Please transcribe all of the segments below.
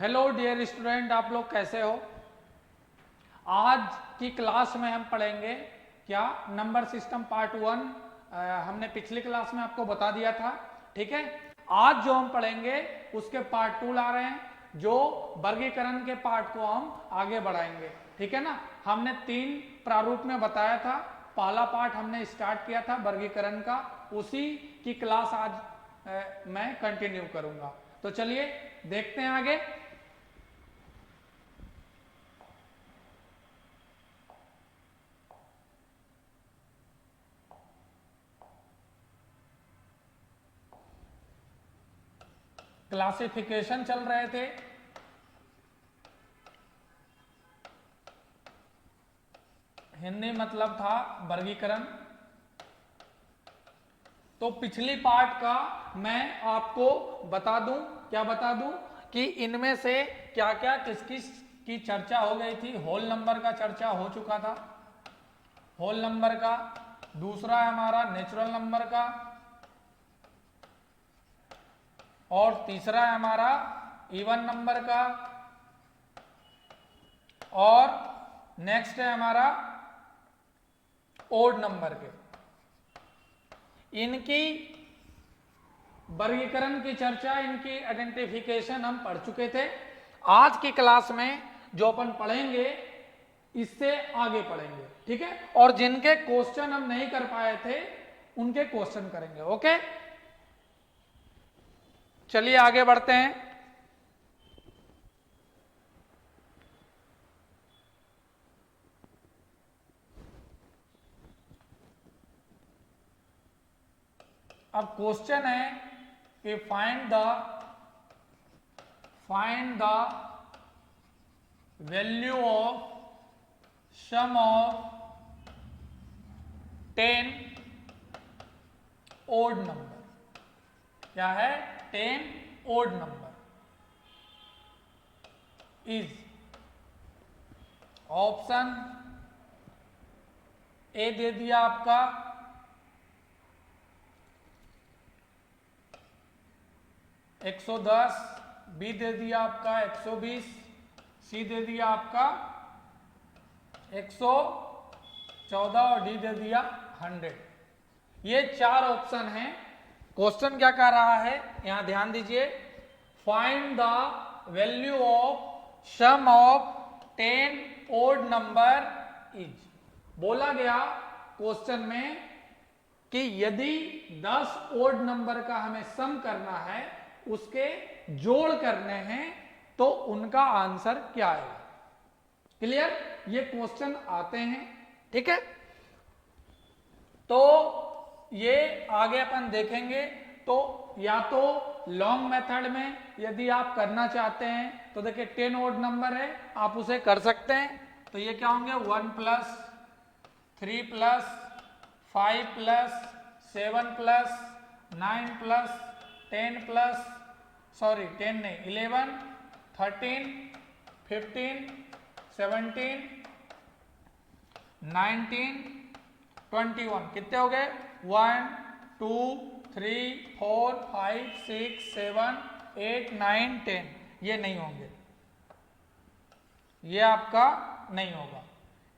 Hello dear student, आप लोग कैसे हो। आज की क्लास में हम पढ़ेंगे क्या नंबर सिस्टम पार्ट 1। हमने पिछली क्लास में आपको बता दिया था, ठीक है। आज जो हम पढ़ेंगे उसके पार्ट 2 ला रहे हैं, जो वर्गीकरण के पार्ट को हम आगे बढ़ाएंगे, ठीक है ना। हमने 3 प्रारूप में बताया था। पहला पार्ट हमने स्टार्ट किया था वर्गीकरण का, उसी की क्लास आज मैं कंटिन्यू करूंगा। तो चलिए देखते हैं आगे। क्लासिफिकेशन चल रहे थे, हिंदी मतलब था वर्गीकरण। तो पिछली पार्ट का मैं आपको बता दूं, क्या बता दूं कि इनमें से क्या क्या किस किस की चर्चा हो गई थी। होल नंबर का चर्चा हो चुका था, होल नंबर का। दूसरा है हमारा नेचुरल नंबर का, और तीसरा है हमारा इवन नंबर का, और नेक्स्ट है हमारा ओड नंबर के। इनकी वर्गीकरण की चर्चा, इनकी आइडेंटिफिकेशन हम पढ़ चुके थे। आज की क्लास में जो अपन पढ़ेंगे इससे आगे पढ़ेंगे, ठीक है। और जिनके क्वेश्चन हम नहीं कर पाए थे उनके क्वेश्चन करेंगे, ओके। चलिए आगे बढ़ते हैं। अब क्वेश्चन है कि find the value of sum of 10 odd number. क्या है? 10 odd number is option A दे दिया आपका 110, बी दे दिया आपका 120, सी दे दिया आपका 114 और डी दे दिया 100। ये 4 ऑप्शन हैं। क्वेश्चन क्या कह रहा है, यहां ध्यान दीजिए। Find the value of sum of 10 odd number is. बोला गया क्वेश्चन में कि यदि 10 ओड नंबर का हमें सम करना है, उसके जोड़ करने हैं, तो उनका आंसर क्या आएगा। क्लियर? ये क्वेश्चन आते हैं, ठीक है। तो ये आगे अपन देखेंगे। तो या तो लॉन्ग मेथड में यदि आप करना चाहते हैं तो देखिए 10 ओड नंबर है, आप उसे कर सकते हैं। तो ये क्या होंगे? 1 plus 3 plus 5 plus 7 plus 9 plus 10 plus 10 नहीं 11 13 15 17 19 21। कितने हो गए? 1 2 3 4 5 6 7 8 9 10। ये नहीं होंगे, ये आपका नहीं होगा।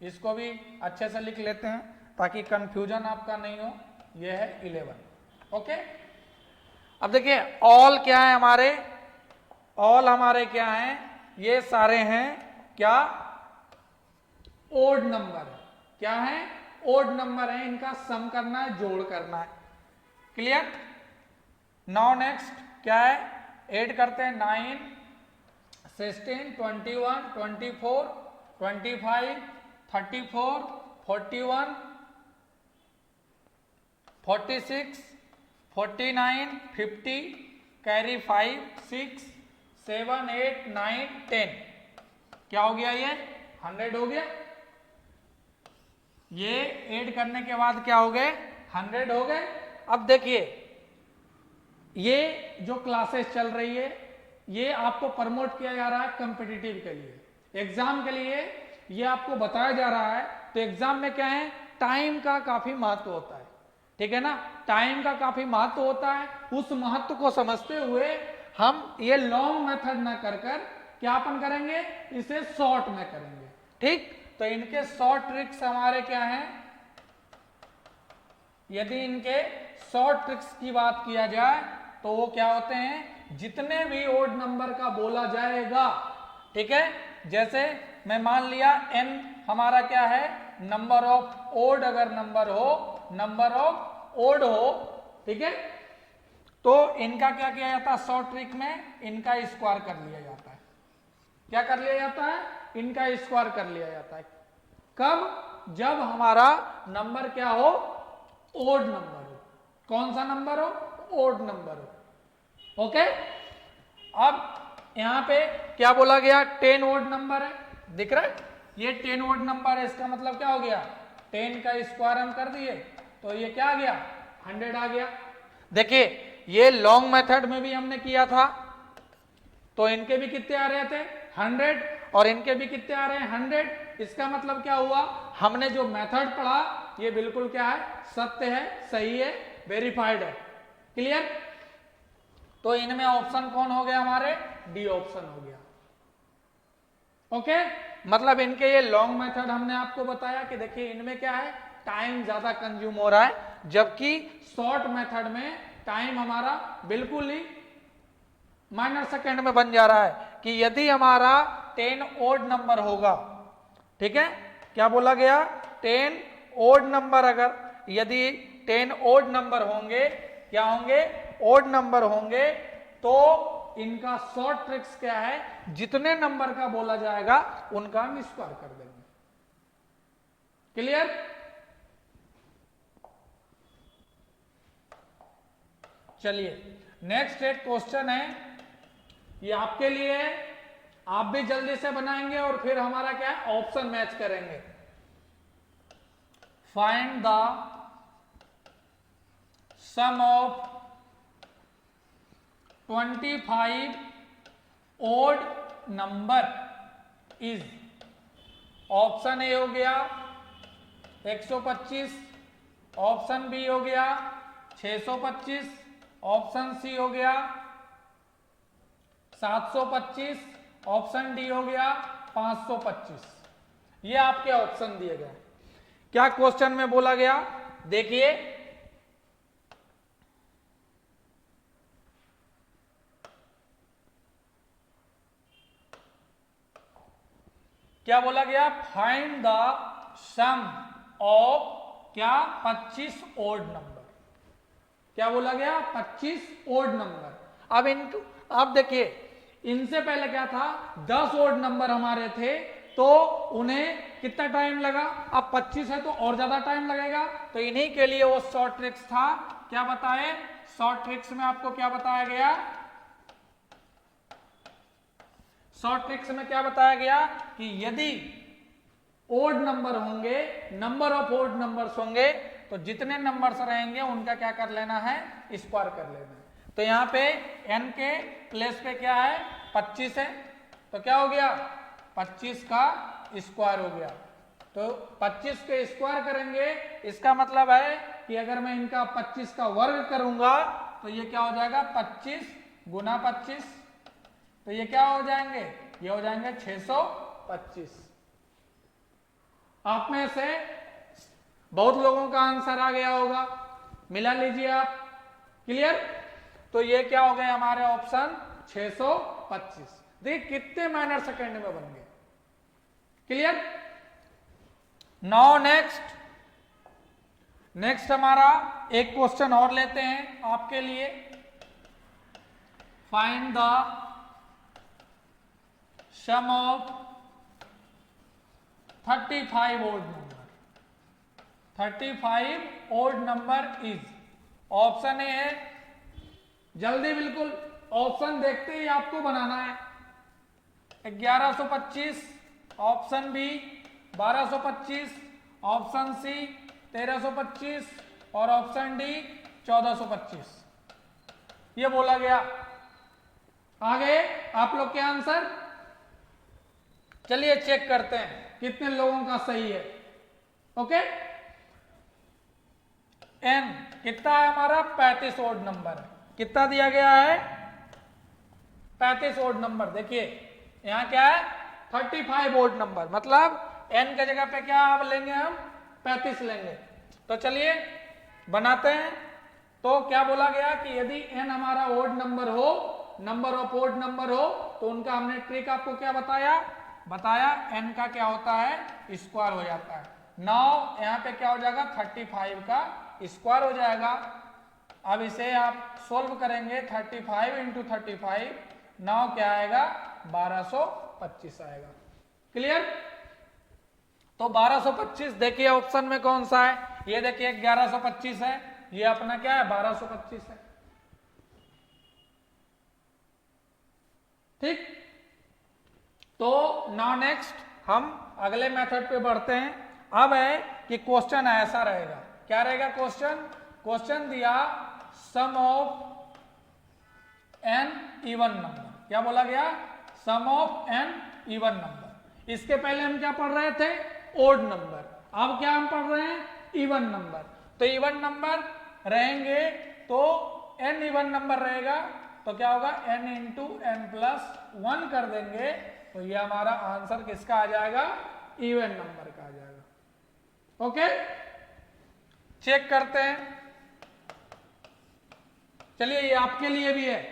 इसको भी अच्छे से लिख लेते हैं ताकि कंफ्यूजन आपका नहीं हो। ये है 11, ओके। अब देखिए ऑल क्या है हमारे, ऑल हमारे क्या हैं? ये सारे हैं क्या? Odd number. क्या है? ओड नंबर है, इनका सम करना है, जोड़ करना है। क्लियर? नाउ नेक्स्ट क्या है? ऐड करते हैं 9 16 21 24 25 34 41 46 49 50 कैरी 5 6 7 8 9 10। क्या हो गया? ये 100 हो गया। ये ऐड करने के बाद क्या हो गए? 100 हो गए। अब देखिए ये जो क्लासेस चल रही है, ये आपको प्रमोट किया जा रहा है कॉम्पिटिटिव के लिए, एग्जाम के लिए ये आपको बताया जा रहा है। तो एग्जाम में क्या है? टाइम का काफी महत्व होता है, ठीक है ना। टाइम का काफी महत्व होता है। उस महत्व को समझते हुए हम ये लॉन्ग मेथड ना कर क्या अपन करेंगे, इसे शॉर्ट में करेंगे। ठीक, तो इनके शॉर्ट ट्रिक्स हमारे क्या हैं, यदि इनके शॉर्ट ट्रिक्स की बात किया जाए तो वो क्या होते हैं, जितने भी ओड नंबर का बोला जाएगा, ठीक है, जैसे मैं मान लिया n हमारा क्या है, नंबर ऑफ ओड, अगर नंबर हो, नंबर ऑफ ओड हो, ठीक है, तो इनका क्या किया जाता है, शॉर्ट ट्रिक में इनका स्क्वायर कर लिया जाता है। क्या कर लिया जाता है, इनका स्क्वायर कर लिया जाता है। कब, जब हमारा नंबर क्या हो, ओड नंबर हो। कौन सा नंबर हो, ओड नंबर हो। ओके, अब यहां पे क्या बोला गया, 10 ओड नंबर है, दिख रहा है, ये 10 ओड नंबर है, इसका मतलब क्या हो गया, 10 का स्क्वायर हम कर दिए तो ये क्या आ गया, 100 आ गया। देखिए ये लॉन्ग मेथड में भी हमने किया था, तो इनके भी कितने आ रहे थे, 100, और इनके भी कितने आ रहे हैं, 100। इसका मतलब क्या हुआ, हमने जो मेथड पढ़ा ये बिल्कुल क्या है, सत्य है, सही है, वेरीफाइड है। क्लियर, तो इनमें ऑप्शन कौन हो गया, हमारे डी ऑप्शन हो गया। ओके, मतलब इनके ये लॉन्ग मेथड हमने आपको बताया कि देखिए इनमें क्या है, टाइम ज्यादा कंज्यूम हो रहा है, जबकि शॉर्ट मेथड में टाइम हमारा बिल्कुल ही माइनर सेकेंड में बन जा रहा है। कि यदि हमारा 10 ओड नंबर होगा, ठीक है, क्या बोला गया, 10 ओड नंबर, अगर यदि 10 ओड नंबर होंगे, क्या होंगे, ओड नंबर होंगे, तो इनका शॉर्ट ट्रिक्स क्या है, जितने नंबर का बोला जाएगा उनका हम स्क्वायर कर देंगे। क्लियर, चलिए नेक्स्ट एक क्वेश्चन है, ये आपके लिए, आप भी जल्दी से बनाएंगे और फिर हमारा क्या है, ऑप्शन मैच करेंगे। Find the sum of 25 odd number is, option A हो गया 125, ऑप्शन बी हो गया 625, ऑप्शन सी हो गया 725, ऑप्शन डी हो गया 525। ये आपके ऑप्शन दिए गए। क्या क्वेश्चन में बोला गया, देखिए क्या बोला गया, फाइंड द सम ऑफ क्या, 25 ओड नंबर। क्या बोला गया, 25 ओड नंबर। अब इनको, अब देखिए इनसे पहले क्या था, 10 ओड नंबर हमारे थे, तो उन्हें कितना टाइम लगा, अब 25 है तो और ज्यादा टाइम लगेगा, तो इन्हीं के लिए वो शॉर्ट ट्रिक्स था। क्या बताए, शॉर्ट ट्रिक्स में आपको क्या बताया गया, शॉर्ट ट्रिक्स में क्या बताया गया कि यदि ओड नंबर होंगे, नंबर ऑफ ओड नंबर्स होंगे, तो जितने नंबर्स रहेंगे उनका क्या कर लेना है, स्क्वायर कर लेना है। तो यहाँ पे n के प्लेस पे क्या है, 25 है, तो क्या हो गया, 25 का स्क्वायर हो गया। तो 25 के स्क्वायर करेंगे, इसका मतलब है कि अगर मैं इनका 25 का वर्ग करूंगा तो ये क्या हो जाएगा, 25 गुना 25, तो ये क्या हो जाएंगे, ये हो जाएंगे 625। आप में से बहुत लोगों का आंसर आ गया होगा, मिला लीजिए आप। क्लियर, तो ये क्या हो गए हमारे ऑप्शन 625। देखिए कितने माइनर सेकेंड में बन गए। क्लियर, नाउ नेक्स्ट हमारा एक क्वेश्चन और लेते हैं आपके लिए। Find the sum of 35 odd number. 35 odd number is, option A है, जल्दी बिल्कुल ऑप्शन देखते ही आपको बनाना है, 1125, ऑप्शन बी 1225, ऑप्शन सी 1325 और ऑप्शन डी 1425। ये बोला गया। आ गए आप लोग के आंसर, चलिए चेक करते हैं कितने लोगों का सही है। ओके, एन कितना है हमारा, 35 ओड नंबर है। कितना दिया गया है, 35 ओड नंबर। देखिए यहाँ क्या है 35 ओड नंबर, मतलब n की जगह पे क्या अब लेंगे हम 35 लेंगे। तो चलिए बनाते हैं। तो क्या बोला गया कि यदि n हमारा ओड नंबर हो, नंबर ऑफ ओड नंबर हो, तो उनका हमने ट्रिक आपको क्या बताया n का क्या होता है स्क्वायर हो जाता है। नाउ यहाँ पे क्या हो जाएगा 35 का स्क्वायर हो जाएगा। अब इसे आप सोल्व करेंगे 35 इंटू 35, नाउ क्या आएगा 1225 आएगा। क्लियर? तो 1225 देखिए ऑप्शन में कौन सा है, ये देखिए 1125 है, ये अपना क्या है 1225 है। ठीक, तो नाउ नेक्स्ट हम अगले मेथड पे बढ़ते हैं। अब है कि क्वेश्चन ऐसा रहेगा, क्या रहेगा क्वेश्चन दिया सम ऑफ एन इवन नंबर, क्या बोला गया सम ऑफ एन इवन नंबर। इसके पहले हम क्या पढ़ रहे थे ओड नंबर, अब क्या हम पढ़ रहे हैं इवन नंबर। तो इवन नंबर रहेंगे तो एन इवन नंबर रहेगा तो क्या होगा n इंटू एन प्लस 1 कर देंगे, तो ये हमारा आंसर किसका आ जाएगा इवन नंबर का आ जाएगा। ओके, चेक करते हैं। चलिए ये आपके लिए भी है,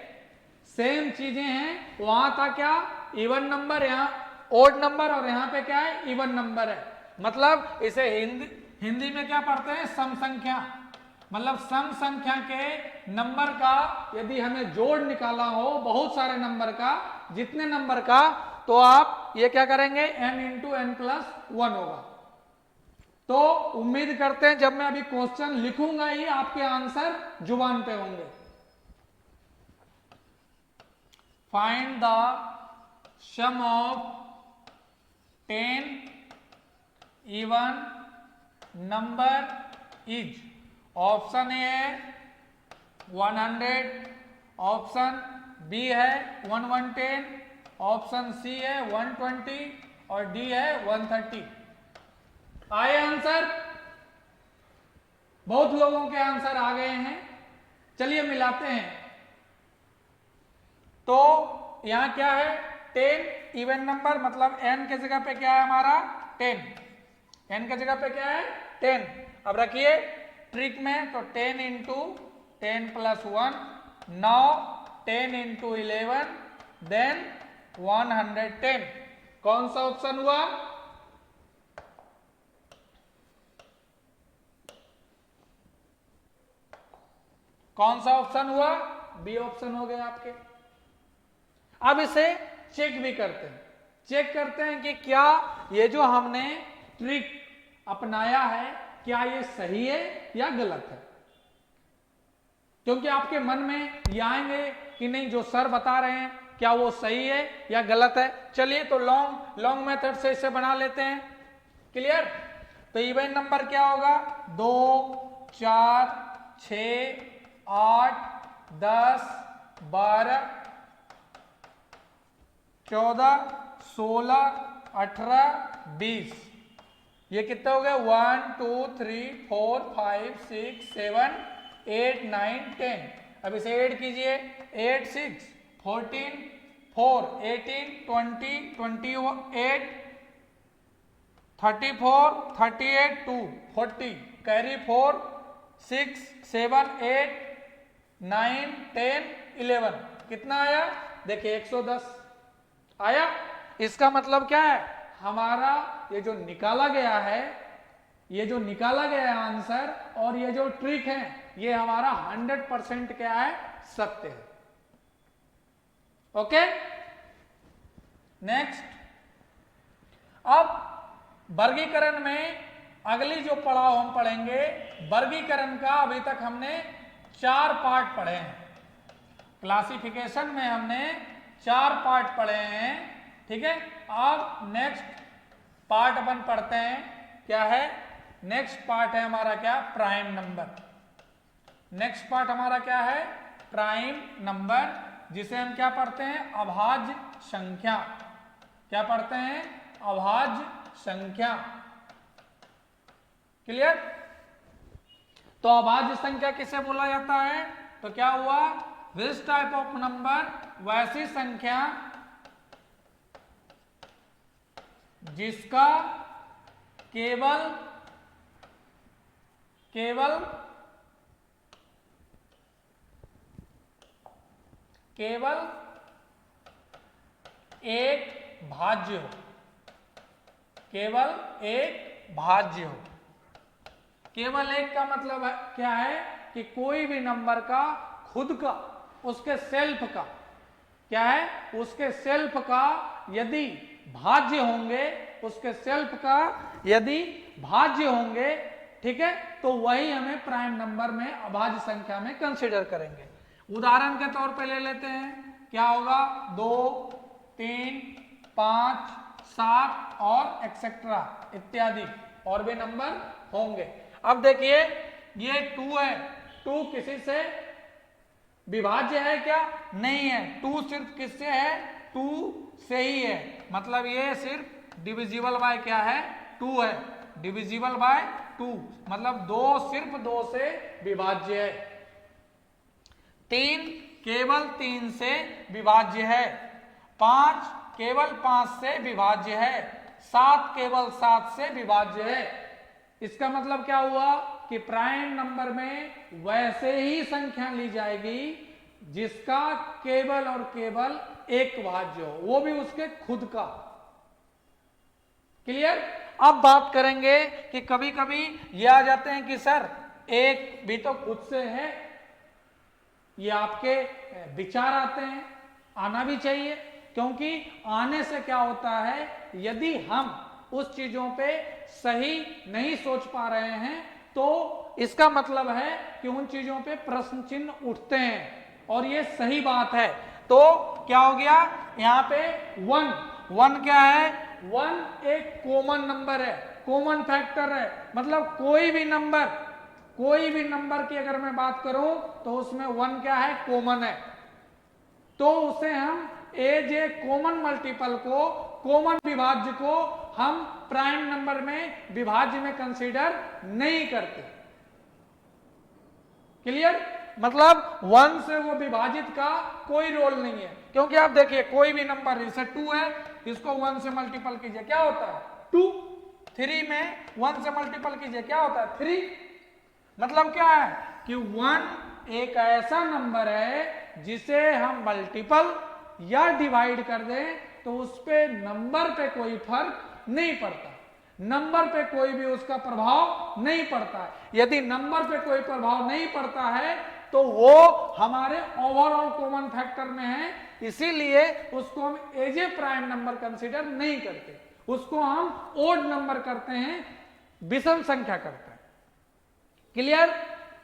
सेम चीजें हैं, वहां था क्या इवन नंबर, यहाँ ओड नंबर, और यहाँ पे क्या है इवन नंबर है। मतलब इसे हिंदी में क्या पढ़ते हैं सम संख्या, मतलब सम संख्या के नंबर का यदि हमें जोड़ निकाला हो बहुत सारे नंबर का, जितने नंबर का, तो आप ये क्या करेंगे n इंटू एन प्लस 1 होगा। तो उम्मीद करते हैं जब मैं अभी क्वेश्चन लिखूंगा ही आपके आंसर जुबान पे होंगे। Find the sum of 10 even number is, option A है 100, ऑप्शन बी है 110, ऑप्शन सी है 120 और डी है 130। आए आंसर? बहुत लोगों के आंसर आ गए हैं। चलिए मिलाते हैं। तो यहां क्या है 10 इवन नंबर, मतलब n के जगह पे क्या है हमारा 10, n के जगह पे क्या है 10। अब रखिए ट्रिक में, तो 10 into 10 plus 1, now 10 into 11 then 110। कौन सा ऑप्शन हुआ कौन सा ऑप्शन हुआ बी ऑप्शन हो गया आपके। अब इसे चेक भी करते हैं, चेक करते हैं कि क्या ये जो हमने ट्रिक अपनाया है क्या ये सही है या गलत है, क्योंकि आपके मन में ये आएंगे कि नहीं जो सर बता रहे हैं क्या वो सही है या गलत है। चलिए तो लॉन्ग मेथड से इसे बना लेते हैं। क्लियर? तो इवन नंबर क्या होगा 2 4 6 8 10 12 14 16 18 20। ये कितने हो गए 1 2 3 4 5 6 7 8 9 10। अब इसे ऐड कीजिए 8 6 14 4 18 20 28 34 38 2 40 कैरी 4 6 7 8 9 10 11। कितना आया देखिए 110 आया। इसका मतलब क्या है हमारा ये जो निकाला गया है, ये जो निकाला गया है आंसर और ये जो ट्रिक है ये हमारा 100% क्या है सत्य है। Okay next. अब वर्गीकरण में अगली जो पड़ाव हम पढ़ेंगे, वर्गीकरण का अभी तक हमने 4 पार्ट पढ़े हैं। क्लासिफिकेशन में हमने 4 पार्ट पढ़े हैं, ठीक है। अब नेक्स्ट पार्ट अपन पढ़ते हैं, क्या है नेक्स्ट पार्ट है हमारा क्या प्राइम नंबर। नेक्स्ट पार्ट हमारा क्या है प्राइम नंबर, जिसे हम क्या पढ़ते हैं अभाज्य संख्या। क्या पढ़ते हैं अभाज्य संख्या। क्लियर? तो अभाज्य संख्या किसे बोला जाता है, तो क्या हुआ विच टाइप ऑफ नंबर, वैसी संख्या जिसका केवल एक भाज्य हो, केवल एक भाज्य हो। केवल एक का मतलब है क्या है कि कोई भी नंबर का खुद का, उसके सेल्फ का क्या है, उसके सेल्फ का यदि भाज्य होंगे, उसके सेल्फ का यदि भाज्य होंगे, ठीक है, तो वही हमें प्राइम नंबर में अभाज्य संख्या में कंसीडर करेंगे। उदाहरण के तौर पे ले लेते हैं, क्या होगा, 2, 3, 5, 7 और एक्सेट्रा इत्यादि और भी नंबर होंगे। अब देखिए ये 2 है, 2 किसी से विभाज्य है क्या, नहीं है। 2 सिर्फ किससे है, 2 से ही है, मतलब ये सिर्फ डिविजिबल बाय क्या है, 2 है, डिविजिबल बाय 2, मतलब 2 सिर्फ 2 से विभाज्य है। 3 केवल 3 से विभाज्य है। 5 केवल 5 से विभाज्य है। 7 केवल 7 से विभाज्य है। इसका मतलब क्या हुआ कि प्राइम नंबर में वैसे ही संख्या ली जाएगी जिसका केवल और केवल एक भाज्य हो, वो भी उसके खुद का। क्लियर। अब बात करेंगे कि कभी कभी ये आ जाते हैं कि सर एक भी तो खुद से है, ये आपके विचार आते हैं, आना भी चाहिए, क्योंकि आने से क्या होता है, यदि हम उस चीजों पे सही नहीं सोच पा रहे हैं तो इसका मतलब है कि उन चीजों पे प्रश्न चिन्ह उठते हैं, और ये सही बात है। तो क्या हो गया यहाँ पे 1 क्या है, 1 एक कॉमन नंबर है, कॉमन फैक्टर है, मतलब कोई भी नंबर की अगर मैं बात करूं तो उसमें 1 क्या है, कॉमन है, तो उसे हम एज ए कॉमन मल्टीपल को, कॉमन विभाज्य को हम प्राइम नंबर में विभाज्य में कंसीडर नहीं करते। क्लियर। मतलब 1 से वो विभाजित का कोई रोल नहीं है, क्योंकि आप देखिए कोई भी नंबर, जैसे 2 है, इसको 1 से मल्टीपल कीजिए क्या होता है, 2। 3 में 1 से मल्टीपल कीजिए क्या होता है, 3। मतलब क्या है कि 1 एक ऐसा नंबर है जिसे हम मल्टीपल या डिवाइड कर दें तो उस पे नंबर पे कोई फर्क नहीं पड़ता, नंबर पे कोई भी उसका प्रभाव नहीं पड़ता है। यदि नंबर पे कोई प्रभाव नहीं पड़ता है तो वो हमारे ओवरऑल कॉमन फैक्टर में है, इसीलिए उसको हम as a prime number consider नहीं करते, उसको हम ओड नंबर करते हैं, विषम संख्या करते हैं। क्लियर।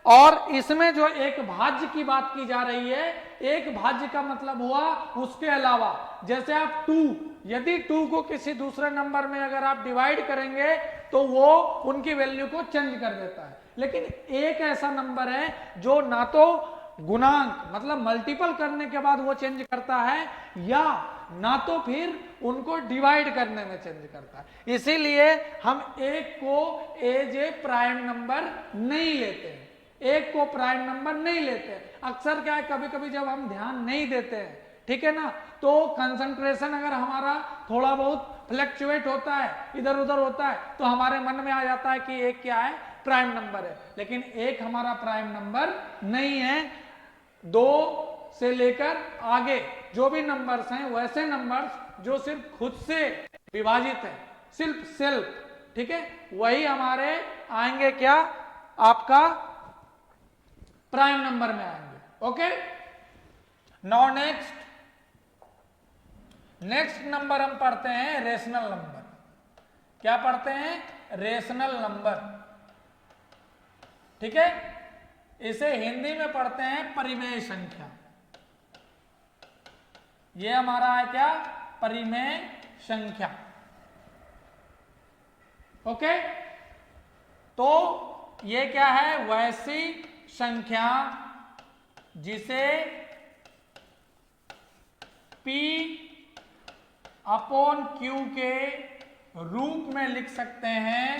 और इसमें जो एक भाज्य की बात की जा रही है, एक भाज्य का मतलब हुआ उसके अलावा, जैसे आप 2, यदि 2 को किसी दूसरे नंबर में अगर आप डिवाइड करेंगे तो वो उनकी वैल्यू को चेंज कर देता है, लेकिन एक ऐसा नंबर है जो ना तो गुणांक मतलब मल्टीपल करने के बाद वो चेंज करता है, या ना तो फिर उनको डिवाइड करने में चेंज करता है, इसीलिए हम एक को एज ए प्राइम नंबर नहीं लेते हैं, एक को प्राइम नंबर नहीं लेते। अक्सर क्या है, कभी कभी जब हम ध्यान नहीं देते हैं, ठीक है ना, तो कंसंट्रेशन अगर हमारा थोड़ा बहुत फ्लक्चुएट होता है, इधर उधर होता है, तो हमारे मन में आ जाता है कि एक क्या है, प्राइम नंबर है, लेकिन एक हमारा प्राइम नंबर नहीं है। 2 से लेकर आगे जो भी नंबर्स हैं वैसे नंबर्स जो सिर्फ खुद से विभाजित है, सिर्फ सेल्फ, ठीक है, वही हमारे आएंगे क्या, आपका प्राइम नंबर में आएंगे। ओके। नाउ नेक्स्ट नंबर हम पढ़ते हैं रेशनल नंबर। क्या पढ़ते हैं, रेशनल नंबर, ठीक है, इसे हिंदी में पढ़ते हैं परिमेय संख्या। ये हमारा है क्या, परिमेय संख्या। ओके। तो ये क्या है, वैसी संख्या जिसे P अपॉन Q के रूप में लिख सकते हैं,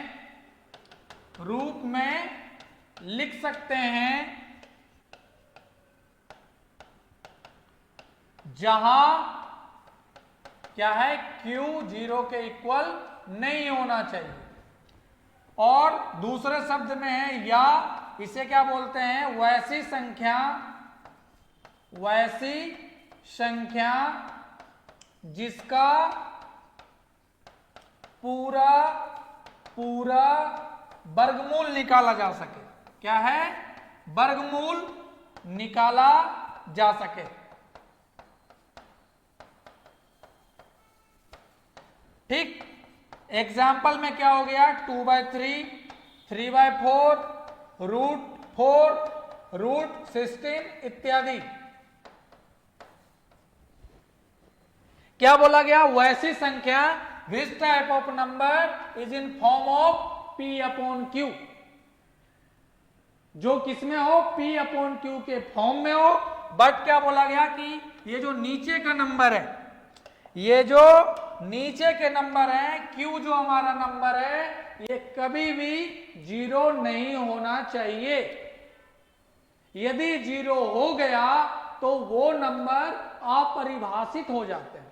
जहां क्या है, Q 0 के इक्वल नहीं होना चाहिए। और दूसरे शब्द में है या, इसे क्या बोलते हैं, वैसी संख्या जिसका पूरा वर्गमूल निकाला जा सके। क्या है, वर्गमूल निकाला जा सके। ठीक, एग्जाम्पल में क्या हो गया, 2/3, 3/4, √4, √16 इत्यादि। क्या बोला गया, वैसी संख्या which type of number is in form of P/Q, जो किसमें हो, P/Q के फॉर्म में हो। बट क्या बोला गया कि ये जो नीचे का नंबर है, ये जो नीचे के नंबर है, Q जो हमारा नंबर है, ये कभी भी 0 नहीं होना चाहिए। यदि 0 हो गया तो वो नंबर अपरिभाषित हो जाते हैं,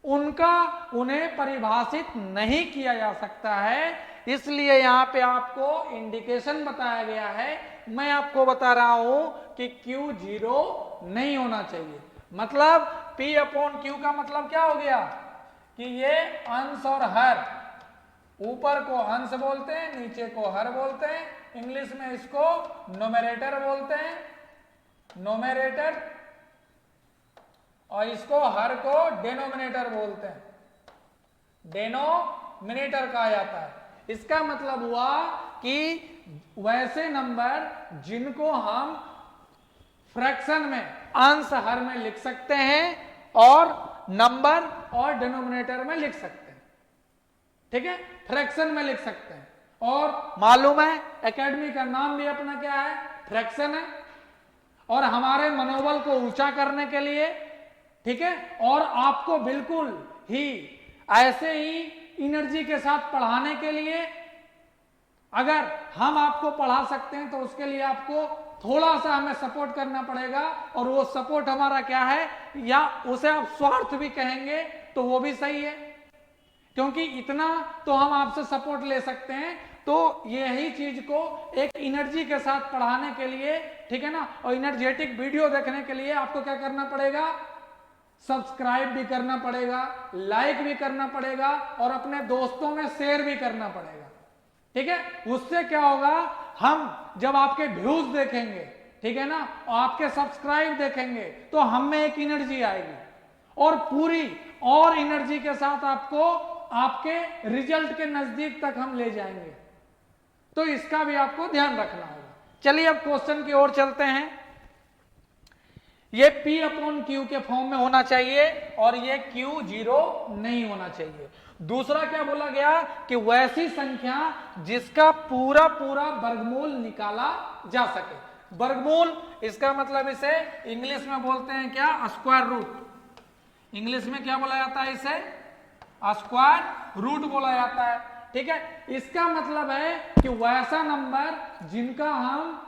उन्हें परिभाषित नहीं किया जा सकता है। इसलिए यहां पे आपको इंडिकेशन बताया गया है, मैं आपको बता रहा हूं कि Q 0 नहीं होना चाहिए। मतलब P/Q का मतलब क्या हो गया कि ये अंश और हर, ऊपर को अंश बोलते हैं, नीचे को हर बोलते हैं, इंग्लिश में इसको नोमेरेटर बोलते हैं, नोमेरेटर, और इसको हर को डेनोमिनेटर बोलते हैं, डेनोमिनेटर कहा जाता है। इसका मतलब हुआ कि वैसे नंबर जिनको हम फ्रैक्शन में, अंश हर में लिख सकते हैं और नंबर और डिनोमिनेटर में लिख सकते हैं। ठीक है, फ्रैक्शन में लिख सकते हैं। और मालूम है एकेडमी का नाम भी अपना क्या है, फ्रैक्शन है। और हमारे मनोबल को ऊंचा करने के लिए, ठीक है, और आपको बिल्कुल ही ऐसे ही एनर्जी के साथ पढ़ाने के लिए, अगर हम आपको पढ़ा सकते हैं तो उसके लिए आपको थोड़ा सा हमें सपोर्ट करना पड़ेगा। और वो सपोर्ट हमारा क्या है, या उसे आप स्वार्थ भी कहेंगे तो वो भी सही है, क्योंकि इतना तो हम आपसे सपोर्ट ले सकते हैं। तो यही चीज को एक एनर्जी के साथ पढ़ाने के लिए, ठीक है ना, और एनर्जेटिक वीडियो देखने के लिए आपको क्या करना पड़ेगा, सब्सक्राइब भी करना पड़ेगा, लाइक भी करना पड़ेगा, और अपने दोस्तों में शेयर भी करना पड़ेगा। ठीक है, उससे क्या होगा, हम जब आपके व्यूज देखेंगे, ठीक है ना, और आपके सब्सक्राइब देखेंगे, तो हम में एक एनर्जी आएगी, और पूरी और एनर्जी के साथ आपको आपके रिजल्ट के नजदीक तक हम ले जाएंगे। तो इसका भी आपको ध्यान रखना होगा। चलिए अब क्वेश्चन की ओर चलते हैं। ये P/Q के फॉर्म में होना चाहिए और ये Q 0 नहीं होना चाहिए। दूसरा क्या बोला गया कि वैसी संख्या जिसका पूरा वर्गमूल निकाला जा सके। वर्गमूल, इसका मतलब इसे इंग्लिश में बोलते हैं क्या, स्क्वायर रूट। इंग्लिश में क्या बोला जाता है, इसे स्क्वायर रूट बोला जाता है। ठीक है, इसका मतलब है कि वैसा नंबर जिनका हम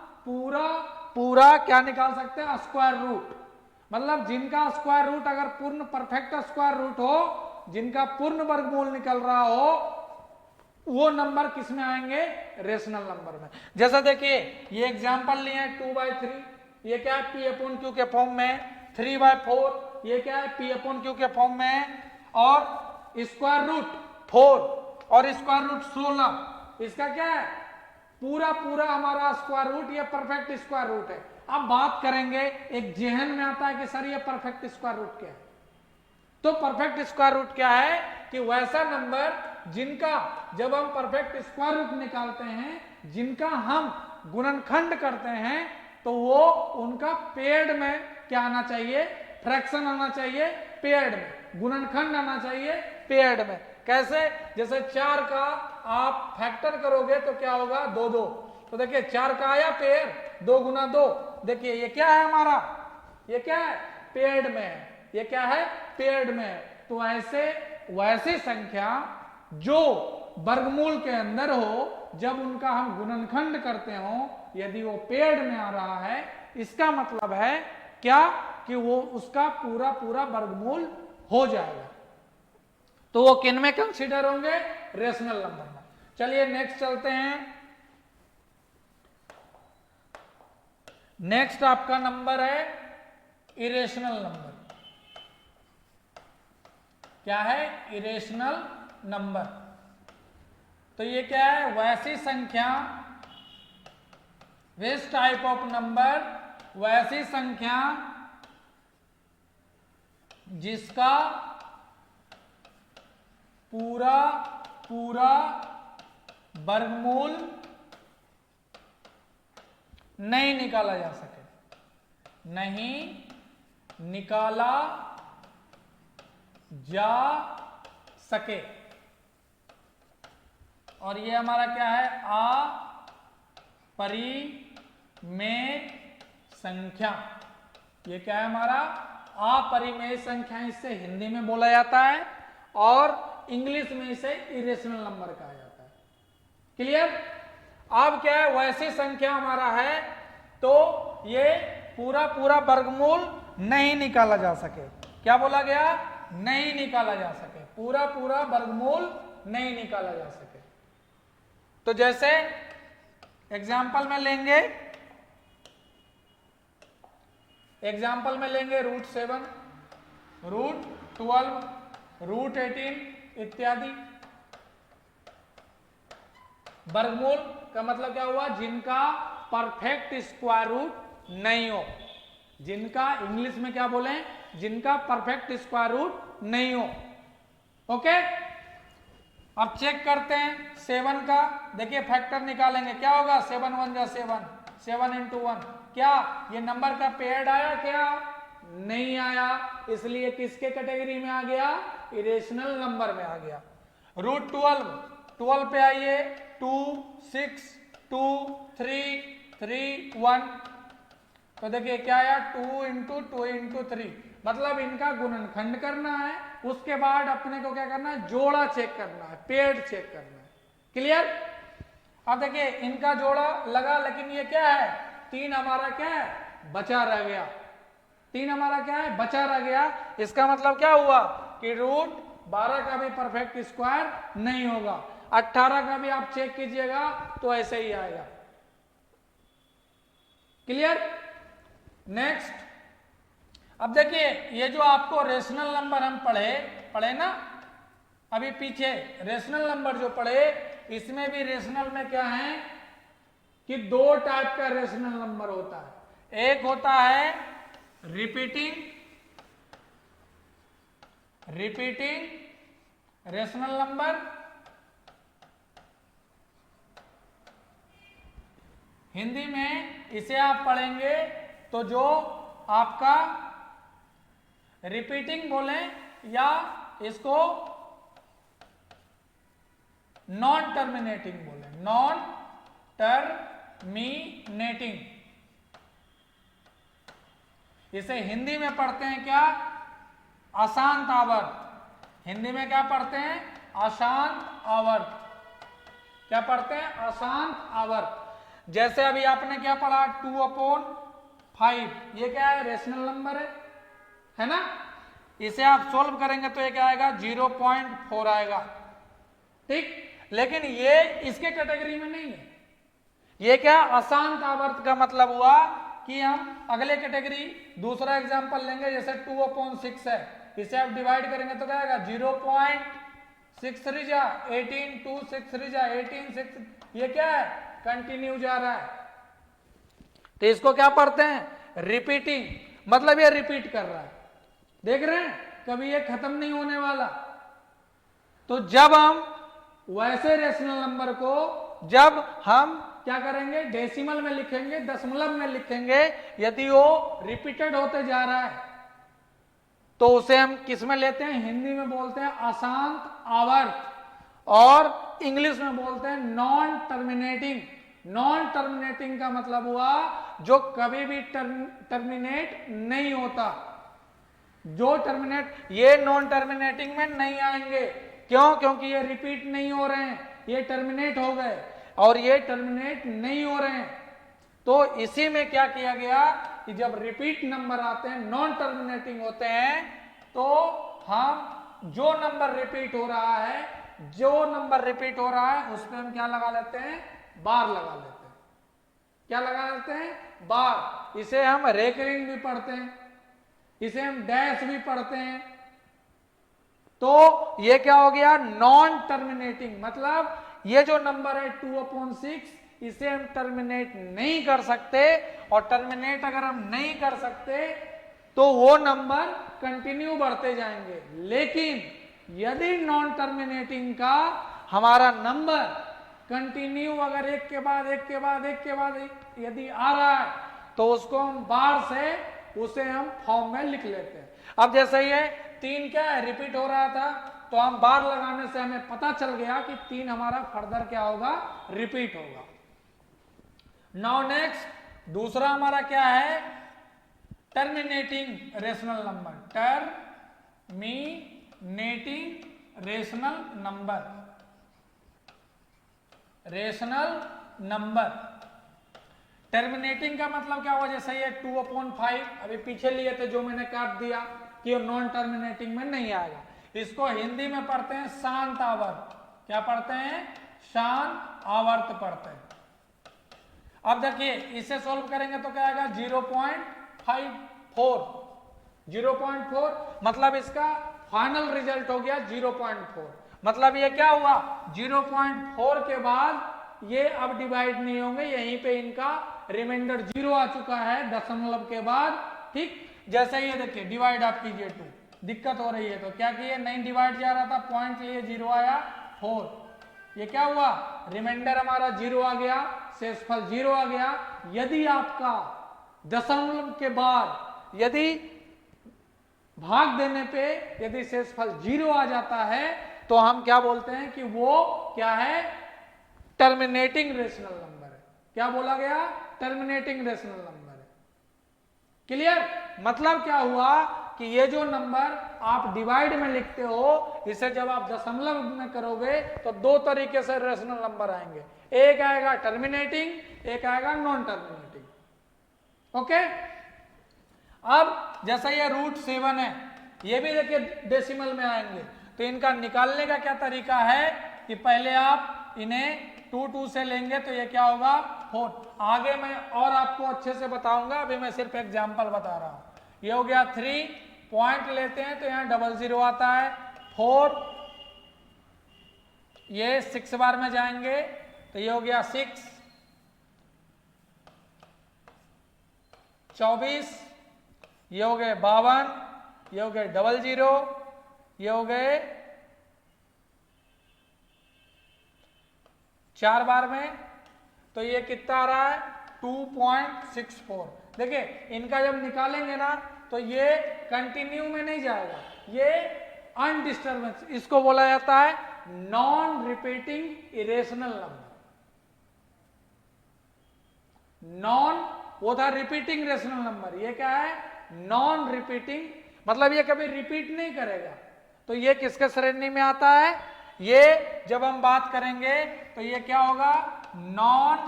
पूरा क्या निकाल सकते हैं, स्क्वायर रूट। मतलब जिनका स्क्वायर रूट अगर पूर्ण परफेक्ट स्क्वायर रूट हो, जिनका पूर्ण वर्गमूल निकल रहा हो, वो नंबर किस में आएंगे, रेशनल नंबर में। जैसा देखिए ये एग्जांपल लिए 2/3, ये क्या है, P/Q के फॉर्म में। 3/4, ये क्या है, P/Q के फॉर्म में। और स्क्वायर रूट 4 और स्क्वायर रूट 16, इसका क्या है, पूरा हमारा स्क्वायर रूट, ये परफेक्ट स्क्वायर रूट है। अब बात करेंगे, एक जेहन में आता है कि सर ये परफेक्ट स्क्वायर रूट क्या है। तो परफेक्ट स्क्वायर रूट क्या है कि वैसा नंबर जिनका, जब हम परफेक्ट स्क्वायर रूट निकालते हैं, जिनका हम गुणनखंड करते हैं, तो वो उनका पेयर्ड में क्या आना चाहिए, फ्रैक्शन आना चाहिए पेयर्ड में, गुणनखंड आना चाहिए पेयर्ड में। कैसे, जैसे 4 का आप फैक्टर करोगे तो क्या होगा, 2 तो देखिए 4 का आया पेयर, 2 गुना 2, देखिए ये क्या है हमारा, ये क्या है, पेयर्ड में है। ये क्या है, पेयर्ड में है। तो ऐसे वैसी संख्या जो वर्गमूल के अंदर हो, जब उनका हम गुणनखंड करते हो, यदि वो पेयर्ड में आ रहा है, इसका मतलब है क्या कि वो उसका पूरा वर्गमूल हो जाएगा। तो वो किन में कंसीडर होंगे? रेशनल नंबर में। चलिए नेक्स्ट चलते हैं। नेक्स्ट आपका नंबर है इरेशनल नंबर। क्या है? Irrational number. तो ये क्या है? वैसी संख्या, विच टाइप ऑफ नंबर, वैसी संख्या जिसका पूरा पूरा वर्गमूल नहीं निकाला जा सके, नहीं निकाला जा सके। और ये हमारा क्या है? अपरिमेय संख्या। ये क्या है हमारा? अपरिमेय संख्या इसे हिंदी में बोला जाता है और इंग्लिश में इसे इरेशनल नंबर कहा जाता है। क्लियर? अब क्या है? वैसी संख्या हमारा है तो ये पूरा पूरा वर्गमूल नहीं निकाला जा सके। क्या बोला गया? नहीं निकाला जा सके, पूरा पूरा वर्गमूल नहीं निकाला जा सके। तो जैसे एग्जाम्पल में लेंगे, एग्जाम्पल में लेंगे √7, √12, √18 इत्यादि। वर्गमूल का मतलब क्या हुआ? जिनका परफेक्ट स्क्वायर रूट नहीं हो, जिनका इंग्लिश में क्या बोले? जिनका परफेक्ट स्क्वायर रूट नहीं हो। ओके, अब चेक करते हैं 7 का। देखिए फैक्टर निकालेंगे, क्या होगा? 7 1 जा 7, 7 × 1। क्या ये नंबर का पेयर्ड आया? क्या नहीं आया, इसलिए किसके कैटेगरी में आ गया? इरेशनल नंबर में आ गया। √12, 12 पे आइए, 2 6 2 3 3 1। तो देखिए क्या आया? 2 × 2 × 3, मतलब इनका गुणनखंड करना है, उसके बाद अपने को क्या करना है? जोड़ा चेक करना है, पेड़ चेक करना है। क्लियर? अब देखिए इनका जोड़ा लगा, लेकिन ये क्या है? 3 हमारा क्या है? बचा रह गया। 3 हमारा क्या है? बचा रह गया। इसका मतलब क्या हुआ कि √12 का भी परफेक्ट स्क्वायर नहीं होगा। 18 का भी आप चेक कीजिएगा तो ऐसे ही आएगा। क्लियर? नेक्स्ट, अब देखिए ये जो आपको रेशनल नंबर हम पढ़े ना अभी पीछे, रेशनल नंबर जो पढ़े, इसमें भी रेशनल में क्या है कि 2 टाइप का रेशनल नंबर होता है। एक होता है रिपीटिंग रेशनल नंबर, हिंदी में इसे आप पढ़ेंगे तो जो आपका रिपीटिंग बोले या इसको नॉन टर्मिनेटिंग बोले, नॉन टर्मिनेटिंग। इसे हिंदी में पढ़ते हैं क्या? अशांत आवर्त। हिंदी में क्या पढ़ते हैं? अशांत आवर्त। क्या पढ़ते हैं? अशांत आवर्त। जैसे अभी आपने क्या पढ़ा? 2/5, ये क्या है? रेशनल नंबर है ना? इसे आप सोल्व करेंगे तो ये क्या आएगा? 0.4 आएगा। ठीक, लेकिन ये इसके कैटेगरी में नहीं है। ये क्या? अशांत आवर्त का मतलब हुआ कि हम अगले कैटेगरी दूसरा एग्जांपल लेंगे, जैसे 2/6 है, इसे आप डिवाइड करेंगे तो क्या आएगा? 0.6 3 जा 18, 2 6 3 जा 18, 6, ये क्या है? कंटिन्यू जा रहा है। तो इसको क्या पढ़ते हैं? रिपीटिंग, मतलब ये रिपीट कर रहा है। देख रहे हैं, कभी ये खत्म नहीं होने वाला। तो जब हम वैसे रेशनल नंबर को जब हम क्या करेंगे? डेसिमल में लिखेंगे, दशमलव में लिखेंगे, यदि वो रिपीटेड होते जा रहा है तो उसे हम किस में लेते हैं? हिंदी में बोलते हैं अशांत आवर्त, और इंग्लिश में बोलते हैं नॉन टर्मिनेटिंग। नॉन टर्मिनेटिंग का मतलब हुआ जो कभी भी टर्मिनेट नहीं होता। जो टर्मिनेट, ये नॉन टर्मिनेटिंग में नहीं आएंगे। क्यों? क्योंकि ये रिपीट नहीं हो रहे हैं, ये टर्मिनेट हो गए, और ये टर्मिनेट नहीं हो रहे हैं। तो इसी में क्या किया गया कि जब रिपीट नंबर आते हैं, नॉन टर्मिनेटिंग होते हैं, तो हम जो नंबर रिपीट हो रहा है, उस पर हम क्या लगा लेते हैं, बार लगा लेते हैं। क्या लगा लेते हैं, बार। इसे हम रेकरिंग भी पढ़ते हैं, इसे हम डैश भी पढ़ते हैं। तो ये क्या हो गया, नॉन टर्मिनेटिंग, मतलब ये जो नंबर है 2/6, इसे हम टर्मिनेट नहीं कर सकते, और टर्मिनेट अगर हम नहीं कर सकते तो वो नंबर कंटिन्यू बढ़ते जाएंगे। लेकिन यदि नॉन टर्मिनेटिंग का हमारा नंबर कंटिन्यू अगर एक के बाद एक यदि आ रहा है, तो उसको हम बार से उसे हम फॉर्म में लिख लेते हैं। अब जैसे ये 3 क्या है, रिपीट हो रहा था, तो हम बार लगाने से हमें पता चल गया कि 3 हमारा फर्दर क्या होगा, रिपीट होगा। नाउ नेक्स्ट दूसरा हमारा क्या है, terminating rational number. Terminating rational number. Terminating का मतलब क्या हुआ, जैसे ये 2/5 अभी पीछे लिए थे, जो मैंने काट दिया कि नॉन टर्मिनेटिंग में नहीं आएगा। इसको हिंदी में पढ़ते हैं शांत आवर्त। क्या पढ़ते हैं, शांत आवर्त पढ़ते हैं। अब देखिए इसे सॉल्व करेंगे तो क्या आएगा, 0.54। 0.4 मतलब इसका फाइनल रिजल्ट हो गया 0.4। मतलब ये क्या हुआ, 0.4 के बाद ये अब डिवाइड नहीं होंगे, यहीं पे इनका रिमाइंडर 0 आ चुका है दशमलव के बाद। ठीक, जैसे ये देखिए डिवाइड आप कीजिए 2, दिक्कत हो रही है तो क्या किए, नहीं डिवाइड जा रहा था, पॉइंट लिए 0 आया 4, ये क्या हुआ, रिमाइंडर हमारा 0 आ गया, शेषफल 0 आ गया। यदि आपका दशमलव के बाद यदि भाग देने पे यदि शेषफल 0 आ जाता है, तो हम क्या बोलते हैं कि वो क्या है, टर्मिनेटिंग रेशनल नंबर है। क्या बोला गया, टर्मिनेटिंग रेशनल नंबर है। क्लियर, मतलब क्या हुआ कि ये जो नंबर आप डिवाइड में लिखते हो, इसे जब आप दशमलव में करोगे तो 2 तरीके से रेशनल नंबर आएंगे, एक आएगा टर्मिनेटिंग, एक आएगा नॉन टर्मिनेटिंग। ओके, अब जैसा ये √7 है, ये भी देखिए डेसिमल में आएंगे, तो इनका निकालने का क्या तरीका है कि पहले आप इन्हें 2 से लेंगे तो ये क्या होगा 4। आगे मैं और आपको अच्छे से बताऊंगा, अभी मैं सिर्फ एग्जांपल बता रहा हूं। ये हो गया 3, पॉइंट लेते हैं तो यहाँ 00 आता है, 4, ये 6 बार में जाएंगे तो ये हो गया 6, 24, ये हो गए 52, ये हो गए 00, ये हो गए 4 बार में, तो ये कितना आ रहा है 2.64। देखिए इनका जब निकालेंगे ना तो ये कंटिन्यू में नहीं जाएगा, ये अनडिस्टर्बेंस, इसको बोला जाता है non repeating irrational number. Non, वो था रिपीटिंग रेशनल नंबर, ये क्या है नॉन रिपीटिंग, मतलब ये कभी रिपीट नहीं करेगा। तो ये किसके श्रेणी में आता है, ये जब हम बात करेंगे तो ये क्या होगा, नॉन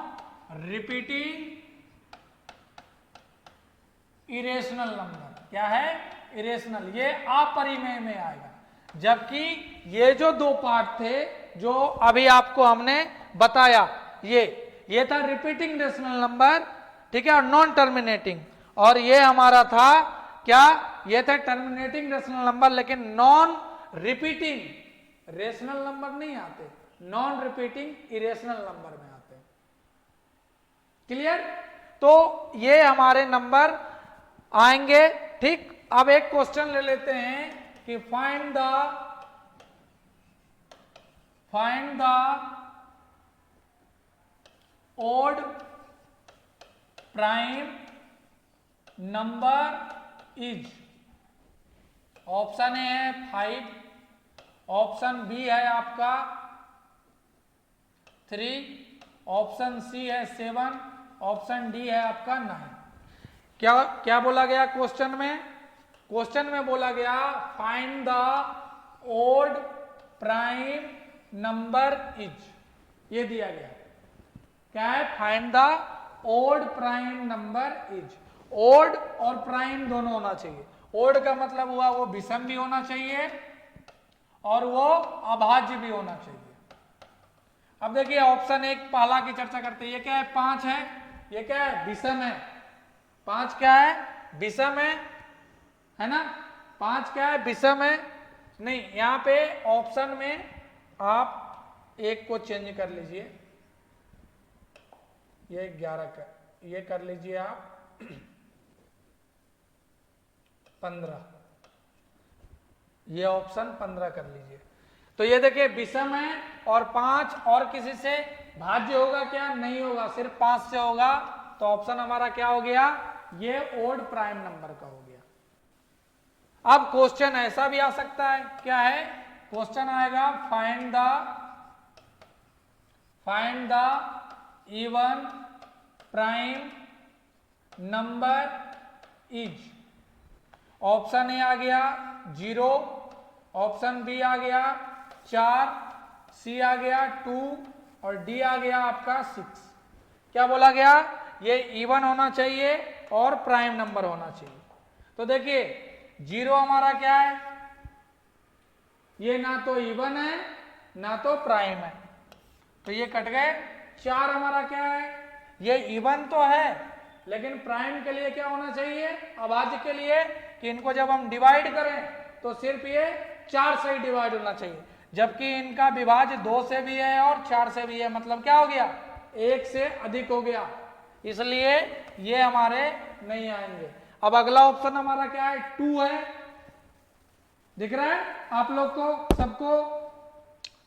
रिपीटिंग इरेशनल नंबर। क्या है, इरेशनल, ये अपरिमेय में आएगा। जबकि ये जो 2 पार्ट थे जो अभी आपको हमने बताया, ये था रिपीटिंग रेशनल नंबर, ठीक है, और नॉन टर्मिनेटिंग, और ये हमारा था क्या, ये थे टर्मिनेटिंग रेशनल नंबर, लेकिन नॉन रिपीटिंग रेशनल नंबर नहीं आते, नॉन रिपीटिंग इरेशनल नंबर में आते। क्लियर, तो ये हमारे नंबर आएंगे। ठीक, अब एक क्वेश्चन ले लेते हैं कि find the odd prime number is, option A है 5, ऑप्शन बी है आपका 3, ऑप्शन सी है 7, ऑप्शन डी है आपका 9। क्या बोला गया क्वेश्चन में, क्वेश्चन में बोला गया find the odd prime number is, ये दिया गया। क्या है, find the odd prime number is. Odd और प्राइम दोनों होना चाहिए। ओड का मतलब हुआ वो विषम भी होना चाहिए और वो अभाज्य भी होना चाहिए। अब देखिए ऑप्शन 1 पहला की चर्चा करते हैं। ये क्या है? 5 है। ये क्या है? विषम है। 5 क्या है? विषम है ना? 5 क्या है? विषम है। नहीं, यहां पे ऑप्शन में आप एक को चेंज कर लीजिए, ये 11 कर, ये कर लीजिए आप 15, ये ऑप्शन 15 कर लीजिए। तो ये देखिए विषम है और 5 और किसी से भाज्य होगा क्या? नहीं होगा, सिर्फ 5 से होगा। तो ऑप्शन हमारा क्या हो गया? ये ओड प्राइम नंबर का हो गया। अब क्वेश्चन ऐसा भी आ सकता है, क्या है? क्वेश्चन आएगा find the even prime number is. Option A आ गया 0, ऑप्शन बी आ गया 4, सी आ गया 2 और डी आ गया आपका 6। क्या बोला गया? ये इवन होना चाहिए और प्राइम नंबर होना चाहिए। तो देखिए 0 हमारा क्या है? ये ना तो इवन है ना तो प्राइम है, तो ये कट गए। 4 हमारा क्या है? ये इवन तो है लेकिन प्राइम के लिए क्या होना चाहिए? अभाज्य के लिए कि इनको जब हम डिवाइड करें तो सिर्फ ये 4 से ही डिवाइड होना चाहिए, जबकि इनका विभाज्य 2 से भी है और 4 से भी है। मतलब क्या हो गया? 1 से अधिक हो गया, इसलिए ये हमारे नहीं आएंगे। अब अगला ऑप्शन हमारा क्या है? 2 है। दिख रहा है आप लोग को सबको?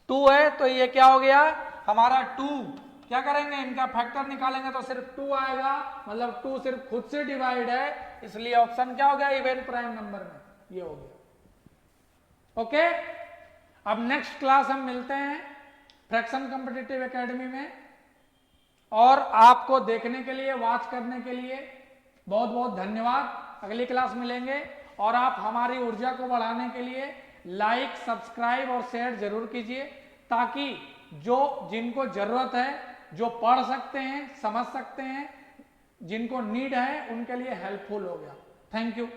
2 है, तो ये क्या हो गया हमारा? 2 क्या करेंगे? इनका फैक्टर निकालेंगे तो सिर्फ 2 आएगा, मतलब 2 सिर्फ खुद से डिवाइड है, इसलिए ऑप्शन क्या हो गया? इवन प्राइम नंबर में ये हो गया। ओके, अब नेक्स्ट क्लास हम मिलते हैं फ्रैक्शन कॉम्पिटिटिव एकेडमी में, और आपको देखने के लिए, वॉच करने के लिए बहुत बहुत धन्यवाद। अगली क्लास मिलेंगे, और आप हमारी ऊर्जा को बढ़ाने के लिए लाइक, सब्सक्राइब और शेयर जरूर कीजिए, ताकि जिनको जरूरत है, जो पढ़ सकते हैं, समझ सकते हैं, जिनको नीड है, उनके लिए हेल्पफुल हो गया। Thank you.